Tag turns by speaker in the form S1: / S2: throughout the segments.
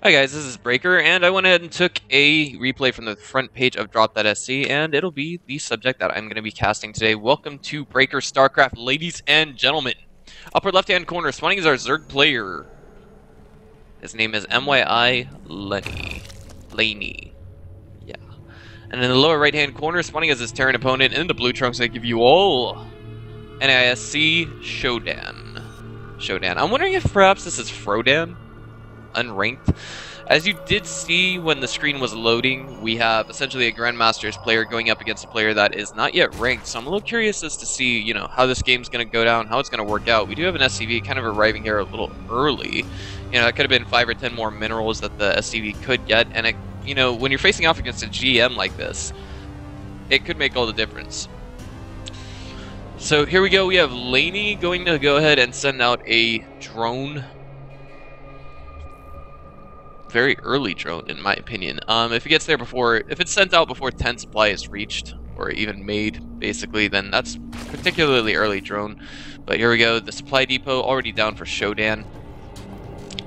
S1: Hi guys, this is Breaker, and I went ahead and took a replay from the front page of Drop.sc, and it'll be the subject that I'm going to be casting today. Welcome to Breaker StarCraft, ladies and gentlemen. Upper left-hand corner, spawning is our Zerg player. His name is mYi Leiny. Yeah. And in the lower right-hand corner, spawning is his Terran opponent in the blue trunks. I give you all NISC SHODAN. I'm wondering if perhaps this is SHODAN? Unranked. As you did see when the screen was loading, we have essentially a Grandmasters player going up against a player that is not yet ranked, so I'm a little curious as to see, how this game's going to go down, how it's going to work out. We do have an SCV kind of arriving here a little early. It could have been 5 or 10 more minerals that the SCV could get, and when you're facing off against a GM like this, it could make all the difference. So here we go, we have Leiny going to go ahead and send out a drone. Very early drone, in my opinion. If it gets there before, if it's sent out before 10 supply is reached, or even made, basically, then that's particularly early drone. But here we go, the supply depot already down for SHODAN.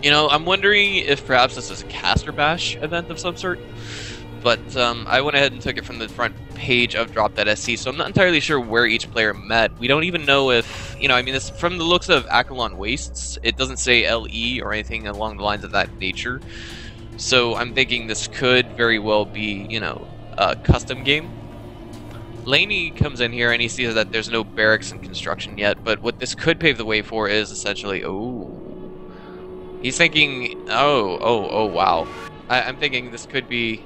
S1: I'm wondering if perhaps this is a caster bash event of some sort. But I went ahead and took it from the front page of Drop.sc, so I'm not entirely sure where each player met. We don't even know if, this, from the looks of Acrolon Wastes, it doesn't say LE or anything along the lines of that nature. So I'm thinking this could very well be, a custom game. Leiny comes in here and he sees that there's no barracks in construction yet, but what this could pave the way for is essentially, he's thinking, wow. I'm thinking this could be...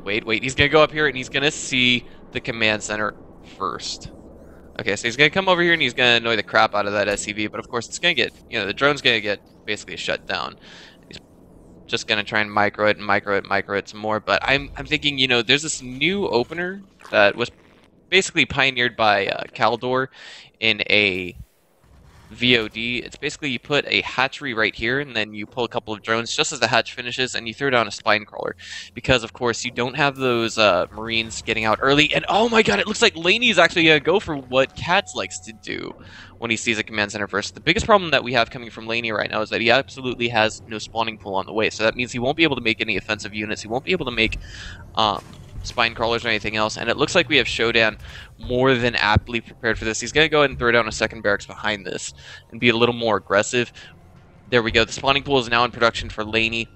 S1: Wait, he's going to go up here and he's going to see the command center first. Okay, so he's going to come over here and he's going to annoy the crap out of that SCV, but of course it's going to get, the drone's going to get basically shut down. He's just going to try and micro it some more, but I'm thinking, there's this new opener that was basically pioneered by Caldor in a VOD. It's basically you put a hatchery right here and then you pull a couple of drones just as the hatch finishes and you throw down a spine crawler because of course you don't have those marines getting out early. And oh my god, it looks like Leiny is actually gonna go for what Katz likes to do when he sees a command center first. The biggest problem that we have coming from Leiny right now is that he absolutely has no spawning pool on the way, so that means he won't be able to make any offensive units. He won't be able to make spine crawlers or anything else, and it looks like we have SHODAN more than aptly prepared for this. He's going to go ahead and throw down a second barracks behind this and be a little more aggressive. There we go. The spawning pool is now in production for Leiny.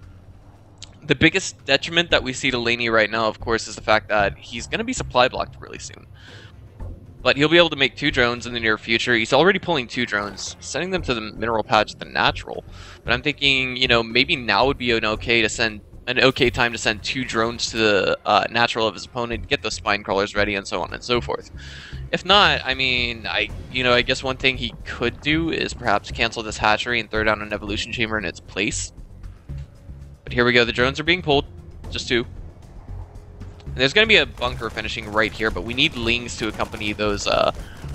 S1: The biggest detriment that we see to Leiny right now, of course, is the fact that he's going to be supply blocked really soon. But he'll be able to make 2 drones in the near future. He's already pulling 2 drones, sending them to the mineral patch at the natural. But I'm thinking, maybe now would be an okay time to send 2 drones to the natural of his opponent, get those spine crawlers ready, and so on and so forth. If not, I guess one thing he could do is perhaps cancel this hatchery and throw down an evolution chamber in its place. But here we go, the drones are being pulled, just 2. And there's going to be a bunker finishing right here, but we need lings to accompany those,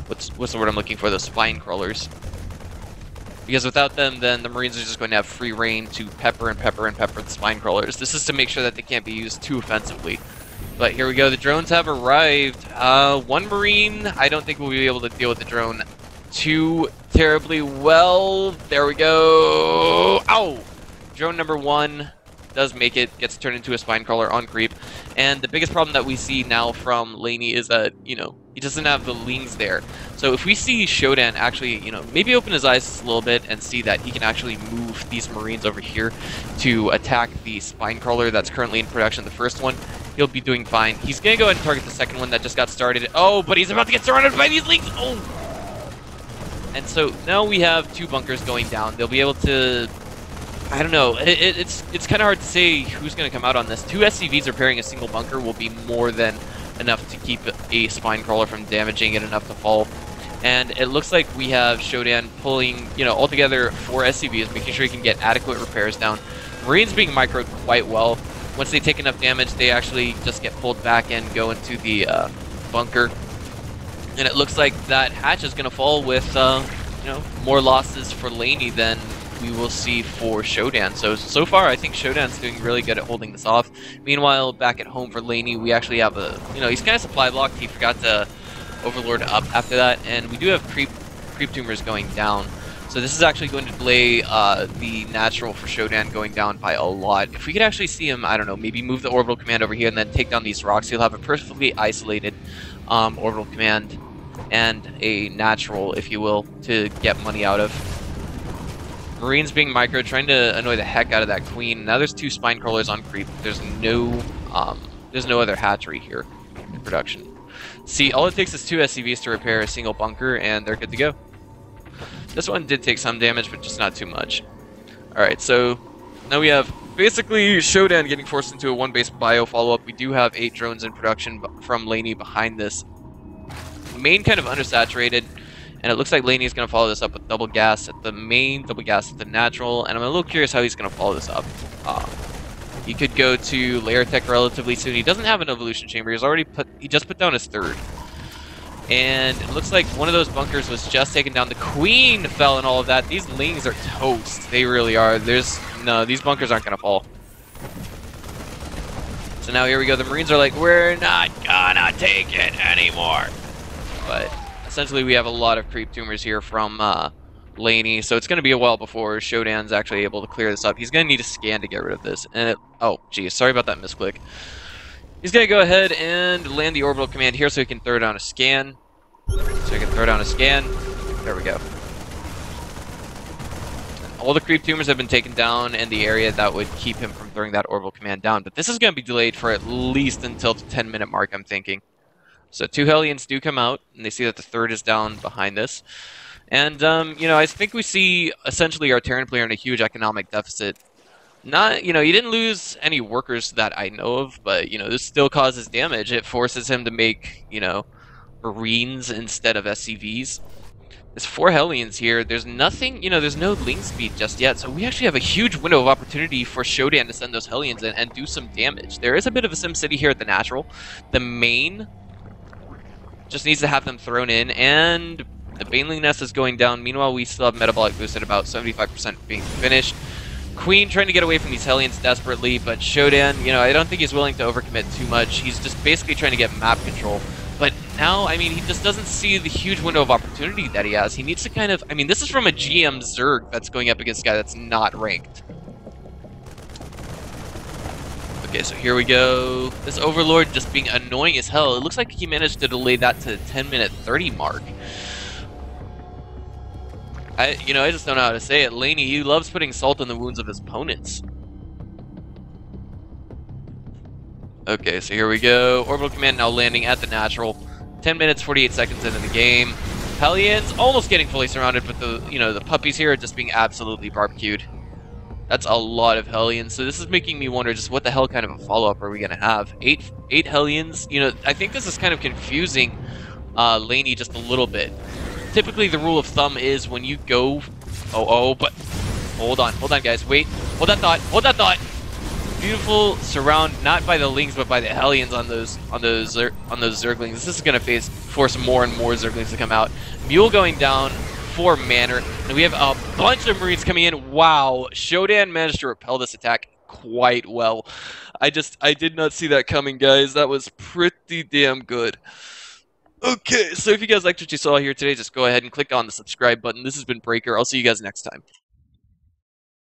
S1: what's the word I'm looking for, those spine crawlers. Because without them, then the Marines are just going to have free reign to pepper the spine crawlers. This is to make sure that they can't be used too offensively. But here we go, the drones have arrived. 1 Marine, I don't think we'll be able to deal with the drone too terribly well. There we go. Ow! Drone number 1 does make it, gets turned into a spine crawler on creep. And the biggest problem that we see now from Leiny is that, he doesn't have the lings there. So if we see SHODAN actually, maybe open his eyes a little bit and see that he can actually move these Marines over here to attack the spine crawler that's currently in production, the first one, he'll be doing fine. He's going to go ahead and target the second one that just got started. Oh, but he's about to get surrounded by these lings! Oh! And so now we have 2 bunkers going down. They'll be able to... I don't know. It's kind of hard to say who's going to come out on this. 2 SCVs repairing a single bunker will be more than enough to keep a spine crawler from damaging it enough to fall. And it looks like we have SHODAN pulling, altogether 4 SCVs, making sure he can get adequate repairs down. Marines being microed quite well. Once they take enough damage, they actually just get pulled back and go into the bunker. And it looks like that hatch is going to fall with, more losses for Leiny than we will see for SHODAN. So far, I think SHODAN's doing really good at holding this off. Meanwhile, back at home for Leiny, we actually have a, he's kind of supply blocked. He forgot to Overlord up after that, and we do have creep tumors going down. So this is actually going to delay the natural for Shodan going down by a lot. If we could actually see him, I don't know, maybe move the orbital command over here and then take down these rocks, he'll have a perfectly isolated orbital command and a natural, if you will, to get money out of. Marines being micro, trying to annoy the heck out of that queen. Now there's 2 spine crawlers on creep. There's no other hatchery here in production. See, all it takes is 2 SCVs to repair a single bunker, and they're good to go. This one did take some damage, but just not too much. Alright, so now we have basically Shodan getting forced into a 1-base bio follow-up. We do have 8 drones in production from Leiny behind this. Main kind of undersaturated, and it looks like Leiny is going to follow this up with double gas at the main, double gas at the natural, and I'm a little curious how he's going to follow this up. He could go to layer tech relatively soon. He doesn't have an evolution chamber. He just put down his 3rd. And it looks like one of those bunkers was just taken down. The queen fell and all of that. These lings are toast. They really are. No, these bunkers aren't going to fall. So now here we go. The Marines are like, we're not gonna take it anymore. But essentially we have a lot of creep tumors here from Leiny. So it's going to be a while before Shodan's actually able to clear this up. He's going to need a scan to get rid of this. And oh, geez. Sorry about that misclick. He's going to go ahead and land the orbital command here so he can throw down a scan. There we go. All the creep tumors have been taken down in the area that would keep him from throwing that orbital command down. But this is going to be delayed for at least until the 10-minute mark, I'm thinking. So 2 Hellions do come out, and they see that the 3rd is down behind this. And, you know, I think we see essentially our Terran player in a huge economic deficit. Not, you know, he didn't lose any workers that I know of, but, you know, this still causes damage. It forces him to make, you know, Marines instead of SCVs. There's 4 Hellions here. There's nothing, you know, there's no link speed just yet, so we actually have a huge window of opportunity for Shodan to send those Hellions in and do some damage. There is a bit of a Sim City here at the natural. The main just needs to have them thrown in, and the Baneling Nest is going down. Meanwhile, we still have Metabolic Boost at about 75% being finished. Queen trying to get away from these Hellions desperately, but Shodan, you know, I don't think he's willing to overcommit too much. He's just basically trying to get map control. But now, I mean, he just doesn't see the huge window of opportunity that he has. He needs to kind of, I mean, this is from a GM Zerg that's going up against a guy that's not ranked. Okay, so here we go. This Overlord just being annoying as hell. It looks like he managed to delay that to the 10-minute 30 mark. I just don't know how to say it. Leiny, he loves putting salt in the wounds of his opponents. Okay, so here we go. Orbital command now landing at the natural. 10 minutes, 48 seconds into the game. Hellions almost getting fully surrounded, but the puppies here are just being absolutely barbecued. That's a lot of Hellions. So this is making me wonder just what the hell kind of a follow-up are we going to have? Eight Hellions? You know, I think this is kind of confusing Leiny just a little bit. Typically, the rule of thumb is when you go... but... Hold on, guys. Wait. Hold that thought. Beautiful surround, not by the Lings, but by the Hellions on those Zerglings. This is going to force more and more Zerglings to come out. Mule going down, 4 Manor, and we have a bunch of Marines coming in. Wow, Shodan managed to repel this attack quite well. I did not see that coming, guys. That was pretty damn good. Okay, so if you guys liked what you saw here today, just go ahead and click on the subscribe button. This has been Breaker. I'll see you guys next time.